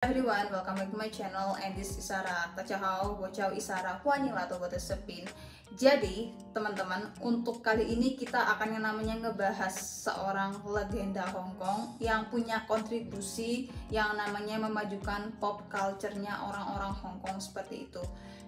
Everyone, welcome back to my channel and this is Sarah. Tachahau, bocau isara, huanila atau bote sepin. Jadi, teman-teman, untuk kali ini kita akan yang namanya ngebahas seorang legenda Hong Kong yang punya kontribusi yang namanya memajukan pop culture-nya orang-orang Hong Kong seperti itu.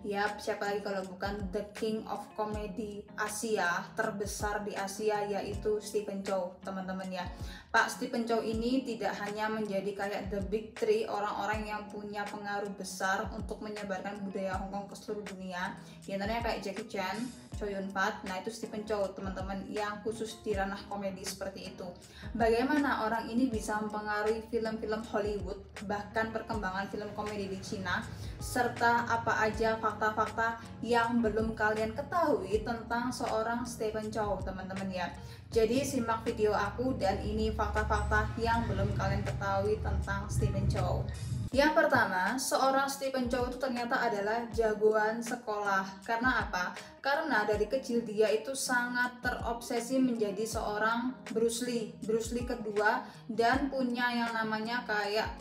Yap, siapa lagi kalau bukan The King of Comedy Asia, terbesar di Asia, yaitu Stephen Chow, teman-teman ya. Pak Stephen Chow ini tidak hanya menjadi kayak the big three, orang-orang yang punya pengaruh besar untuk menyebarkan budaya Hong Kong ke seluruh dunia. Di antaranya kayak Jackie Chan, Chow Yun Fat. Nah, itu Stephen Chow, teman-teman, yang khusus di ranah komedi seperti itu. Bagaimana orang ini bisa mempengaruhi film-film Hollywood, bahkan perkembangan film komedi di Cina, serta apa aja fakta-fakta yang belum kalian ketahui tentang seorang Stephen Chow, teman-teman ya. Jadi simak video aku dan ini fakta-fakta yang belum kalian ketahui tentang Stephen Chow. Yang pertama, seorang Stephen Chow itu ternyata adalah jagoan sekolah. Karena apa? Karena dari kecil dia itu sangat terobsesi menjadi seorang Bruce Lee kedua, dan punya yang namanya kayak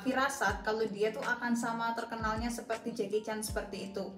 firasat kalau dia tuh akan sama terkenalnya seperti Jackie Chan seperti itu.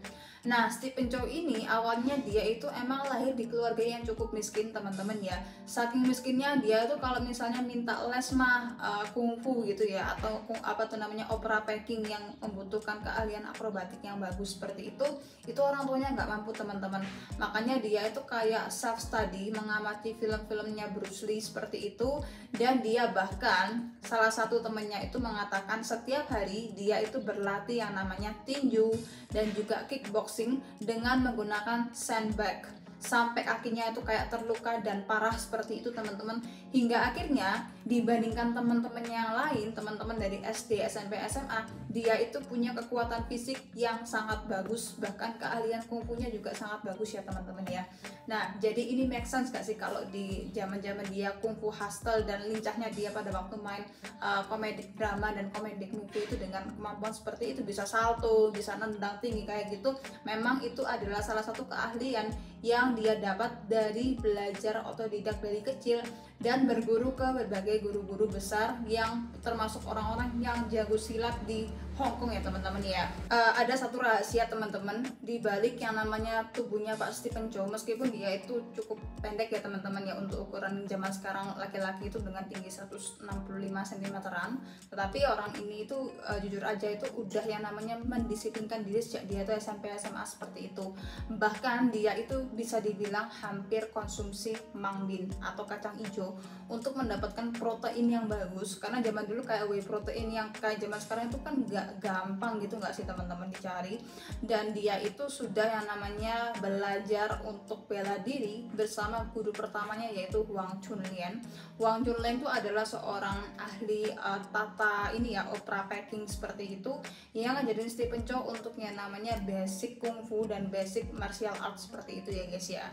Nah, Stephen Chow ini awalnya dia itu emang lahir di keluarga yang cukup miskin, teman-teman ya. Saking miskinnya dia tuh kalau misalnya minta les mah kungfu gitu ya, atau apa tuh namanya opera packing yang membutuhkan keahlian akrobatik yang bagus seperti itu orang tuanya nggak mampu, teman-teman. Makanya dia itu kayak self study, mengamati film-filmnya Bruce Lee seperti itu, dan dia bahkan salah satu temennya itu mengatakan setiap hari dia itu berlatih yang namanya tinju dan juga kickboxing dengan menggunakan sandbag, sampai kakinya itu kayak terluka dan parah seperti itu, teman-teman. Hingga akhirnya dibandingkan teman-teman yang lain, teman-teman dari SD, SMP, SMA, dia itu punya kekuatan fisik yang sangat bagus, bahkan keahlian kungfunya juga sangat bagus ya, teman-teman ya. Nah, jadi ini make sense gak sih kalau di zaman-zaman dia kungfu hustle dan lincahnya dia pada waktu main komedi drama dan komedi movie itu dengan kemampuan seperti itu, bisa salto, bisa nendang tinggi kayak gitu. Memang itu adalah salah satu keahlian yang dia dapat dari belajar otodidak dari kecil dan berguru ke berbagai guru-guru besar yang termasuk orang-orang yang jago silat di Hong Kong ya, teman-teman ya. Ada satu rahasia, teman-teman, di balik yang namanya tubuhnya Pak Stephen Chow, meskipun dia itu cukup pendek ya, teman-teman ya, untuk ukuran zaman sekarang laki-laki itu dengan tinggi 165 cm-an, tetapi orang ini itu jujur aja itu udah yang namanya mendisiplinkan diri sejak dia tuh SMP SMA seperti itu. Bahkan dia itu bisa dibilang hampir konsumsi mangbin atau kacang hijau untuk mendapatkan protein yang bagus, karena zaman dulu kayak whey protein yang kayak zaman sekarang itu kan nggak gampang gitu nggak sih, teman-teman, dicari. Dan dia itu sudah yang namanya belajar untuk bela diri bersama guru pertamanya, yaitu Wang Chunlian. Wang Chunlian itu adalah seorang ahli tata ini ya, opera packing seperti itu, yang ngajarin Stephen Chow untuk yang namanya basic kungfu dan basic martial arts seperti itu ya guys ya.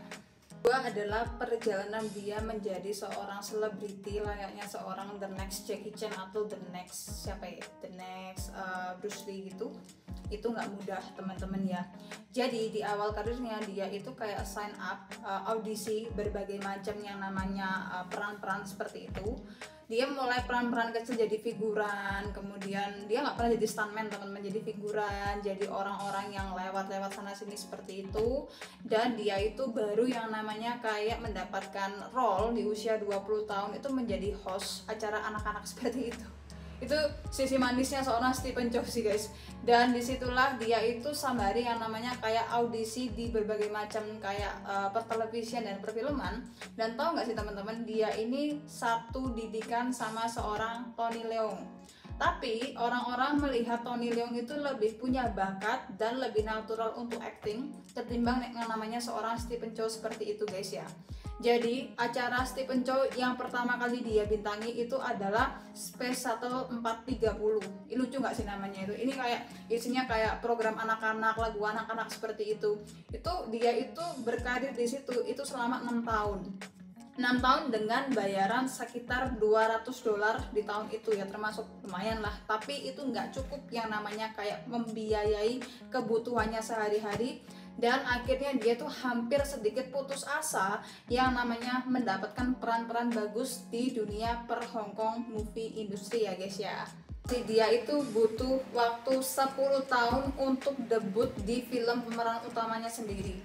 Kedua adalah perjalanan dia menjadi seorang selebriti layaknya seorang the next Jackie Chan atau the next siapa ya, the next Bruce Lee gitu. Itu nggak mudah, teman-teman ya. Jadi di awal karirnya dia itu kayak sign up audisi berbagai macam yang namanya peran-peran seperti itu. Dia mulai peran-peran kecil jadi figuran, kemudian dia nggak pernah jadi stuntman, teman-teman, jadi figuran, jadi orang-orang yang lewat-lewat sana sini seperti itu. Dan dia itu baru yang namanya kayak mendapatkan role di usia 20 tahun itu menjadi host acara anak-anak seperti itu. Itu sisi manisnya seorang Stephen Chow sih guys. Dan disitulah dia itu sambari yang namanya kayak audisi di berbagai macam kayak pertelevisian dan perfilman. Dan tahu nggak sih, teman-teman, dia ini satu didikan sama seorang Tony Leung. Tapi orang-orang melihat Tony Leung itu lebih punya bakat dan lebih natural untuk acting ketimbang yang namanya seorang Stephen Chow seperti itu guys ya. Jadi acara Stephen Chow yang pertama kali dia bintangi itu adalah Space Shuttle 430. Ini lucu nggak sih namanya itu? Ini kayak isinya kayak program anak-anak, lagu anak-anak seperti itu. Itu dia itu berkarir di situ itu selama 6 tahun. 6 tahun dengan bayaran sekitar $200 di tahun itu ya, termasuk lumayan lah. Tapi itu nggak cukup yang namanya kayak membiayai kebutuhannya sehari-hari. Dan akhirnya dia tuh hampir sedikit putus asa yang namanya mendapatkan peran-peran bagus di dunia per Hong Kong movie industry ya guys ya. Si dia itu butuh waktu 10 tahun untuk debut di film pemeran utamanya sendiri.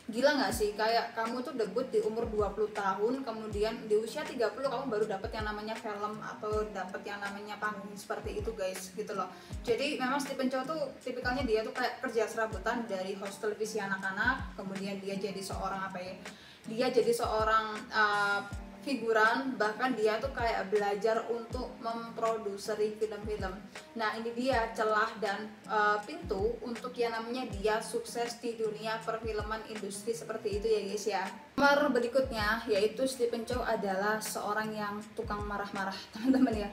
Gila nggak sih? Kayak kamu tuh debut di umur 20 tahun, kemudian di usia 30 kamu baru dapat yang namanya film atau dapat yang namanya panggung seperti itu guys, gitu loh. Jadi memang Stephen Chow tuh tipikalnya dia tuh kayak kerja serabutan dari host televisi anak-anak, kemudian dia jadi seorang apa ya? Dia jadi seorang figuran, bahkan dia tuh kayak belajar untuk memproduksi film-film. Nah ini dia celah dan pintu untuk yang namanya dia sukses di dunia perfilman industri seperti itu ya guys ya. Nomor berikutnya yaitu Stephen Chow adalah seorang yang tukang marah-marah teman-teman ya.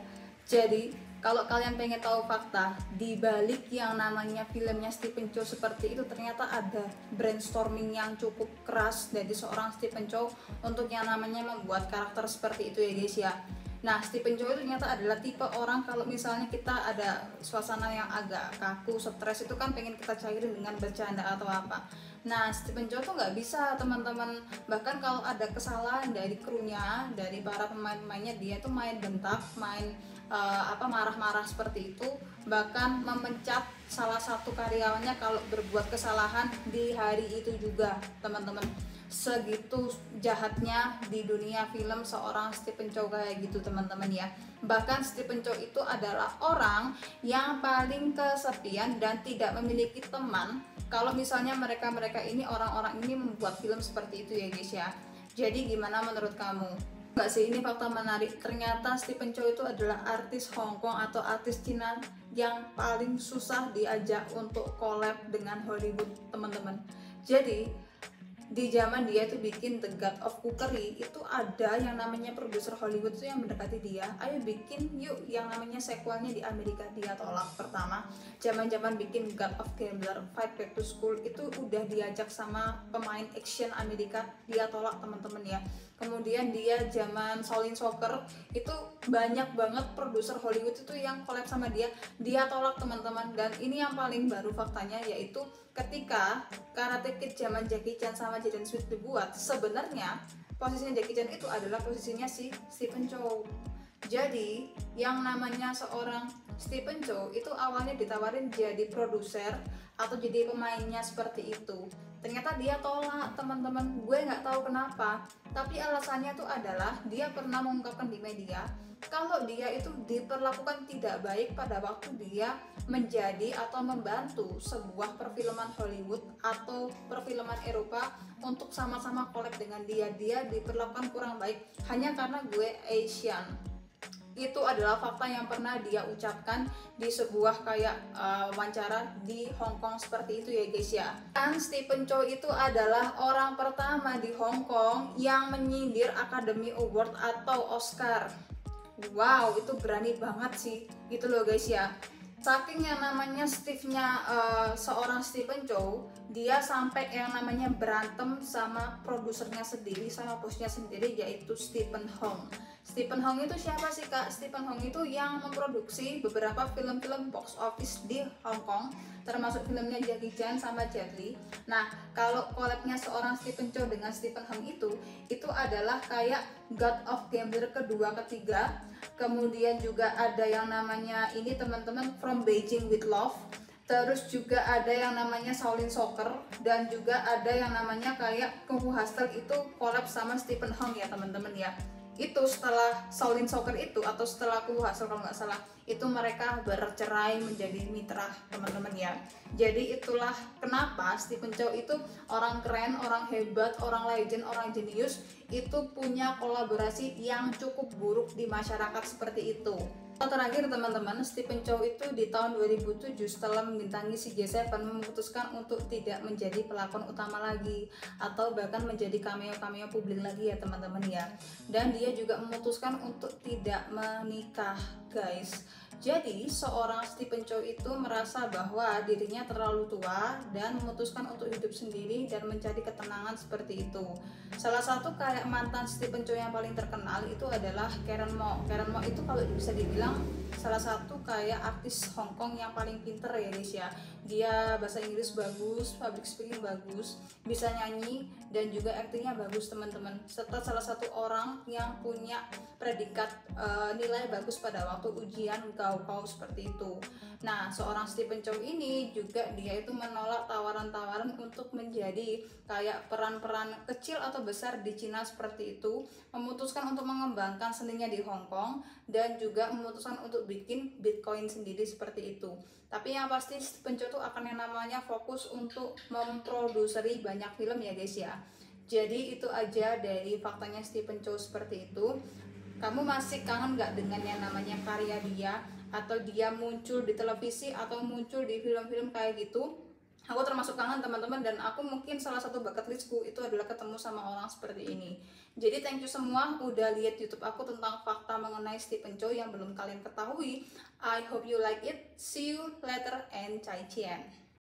Jadi kalau kalian pengen tahu fakta di balik yang namanya filmnya Stephen Chow seperti itu, ternyata ada brainstorming yang cukup keras dari seorang Stephen Chow untuk yang namanya membuat karakter seperti itu ya guys ya. Nah, Stephen Chow itu ternyata adalah tipe orang kalau misalnya kita ada suasana yang agak kaku, stres itu kan pengen kita cairin dengan bercanda atau apa. Nah, Stephen Chow tuh nggak bisa teman-teman. Bahkan kalau ada kesalahan dari krunya, dari para pemain-pemainnya, dia tuh main bentak, main marah-marah seperti itu, bahkan memecat salah satu karyawannya kalau berbuat kesalahan di hari itu juga teman-teman. Segitu jahatnya di dunia film seorang Stephen Chow kayak gitu teman-teman ya. Bahkan Stephen Chow itu adalah orang yang paling kesepian dan tidak memiliki teman kalau misalnya mereka ini orang-orang ini membuat film seperti itu ya guys ya. Jadi gimana menurut kamu? Enggak sih, ini fakta menarik. Ternyata Stephen Chow itu adalah artis Hong Kong atau artis Cina yang paling susah diajak untuk collab dengan Hollywood teman-teman. Jadi di zaman dia itu bikin The God of Cookery, itu ada yang namanya produser Hollywood itu yang mendekati dia, ayo bikin yuk yang namanya sequelnya di Amerika. Dia tolak. Pertama, zaman bikin God of Gambler, Fight Back to School, itu udah diajak sama pemain action Amerika, dia tolak teman-teman ya. Kemudian dia zaman Shaolin Soccer, itu banyak banget produser Hollywood itu yang collab sama dia tolak teman-teman. Dan ini yang paling baru faktanya, yaitu ketika Karate Kid zaman Jackie Chan sama Jaden Smith dibuat, sebenarnya posisinya Jackie Chan itu adalah posisinya si Stephen Chow. Jadi yang namanya seorang Stephen Chow itu awalnya ditawarin jadi produser atau jadi pemainnya seperti itu. Ternyata dia tolak teman-teman. Gue nggak tahu kenapa, tapi alasannya itu adalah dia pernah mengungkapkan di media kalau dia itu diperlakukan tidak baik pada waktu dia menjadi atau membantu sebuah perfilman Hollywood atau perfilman Eropa untuk sama-sama collab dengan dia diperlakukan kurang baik hanya karena gue Asian. Itu adalah fakta yang pernah dia ucapkan di sebuah kayak wawancara di Hong Kong seperti itu ya guys ya. Dan Stephen Chow itu adalah orang pertama di Hong Kong yang menyindir Academy Award atau Oscar. Wow, itu berani banget sih gitu loh guys ya. Saking yang namanya Steve-nya seorang Stephen Chow, dia sampai yang namanya berantem sama produsernya sendiri, sama bosnya sendiri, yaitu Stephen Hong. Stephen Hong itu siapa sih kak? Stephen Hong itu yang memproduksi beberapa film-film box office di Hong Kong, termasuk filmnya Jackie Chan sama Jet Li. Nah, kalau collabnya seorang Stephen Chow dengan Stephen Hong itu adalah kayak God of Gambler kedua, ketiga. Kemudian juga ada yang namanya ini teman-teman From Beijing with Love. Terus juga ada yang namanya Shaolin Soccer, dan juga ada yang namanya kayak Kung Fu Hustle, itu collab sama Stephen Hong ya teman-teman ya. Itu setelah Shaolin Soccer itu atau setelah Kung Fu Hustle kalau nggak salah, itu mereka bercerai menjadi mitra teman-teman ya. Jadi itulah kenapa Stephen Chow itu orang keren, orang hebat, orang legend, orang jenius, itu punya kolaborasi yang cukup buruk di masyarakat seperti itu. Terakhir teman-teman, Stephen Chow itu di tahun 2007 setelah membintangi si J7 memutuskan untuk tidak menjadi pelakon utama lagi atau bahkan menjadi cameo-cameo publik lagi ya teman-teman ya. Dan dia juga memutuskan untuk tidak menikah guys. Jadi seorang Stephen Chow itu merasa bahwa dirinya terlalu tua dan memutuskan untuk hidup sendiri dan mencari ketenangan seperti itu. Salah satu kayak mantan Stephen Chow yang paling terkenal itu adalah Karen Mo. Karen Mo itu kalau bisa dibilang salah satu kayak artis Hong Kong yang paling pinter ya guys ya. Dia bahasa Inggris bagus, public speaking bagus, bisa nyanyi, dan juga aktingnya bagus teman-teman. Serta salah satu orang yang punya predikat nilai bagus pada waktu atau ujian gaokao seperti itu. Nah, seorang Stephen Chow ini juga dia itu menolak tawaran-tawaran untuk menjadi kayak peran-peran kecil atau besar di Cina seperti itu, memutuskan untuk mengembangkan seninya di Hong Kong dan juga memutuskan untuk bikin Bitcoin sendiri seperti itu. Tapi yang pasti Stephen Chow itu akan yang namanya fokus untuk memproduksi banyak film ya guys ya. Jadi itu aja dari faktanya Stephen Chow seperti itu. Kamu masih kangen gak dengan yang namanya karya dia? Atau dia muncul di televisi atau muncul di film-film kayak gitu? Aku termasuk kangen teman-teman, dan aku mungkin salah satu bucket listku itu adalah ketemu sama orang seperti ini. Jadi thank you semua udah lihat YouTube aku tentang fakta mengenai Stephen Chow yang belum kalian ketahui. I hope you like it. See you later and cai cian.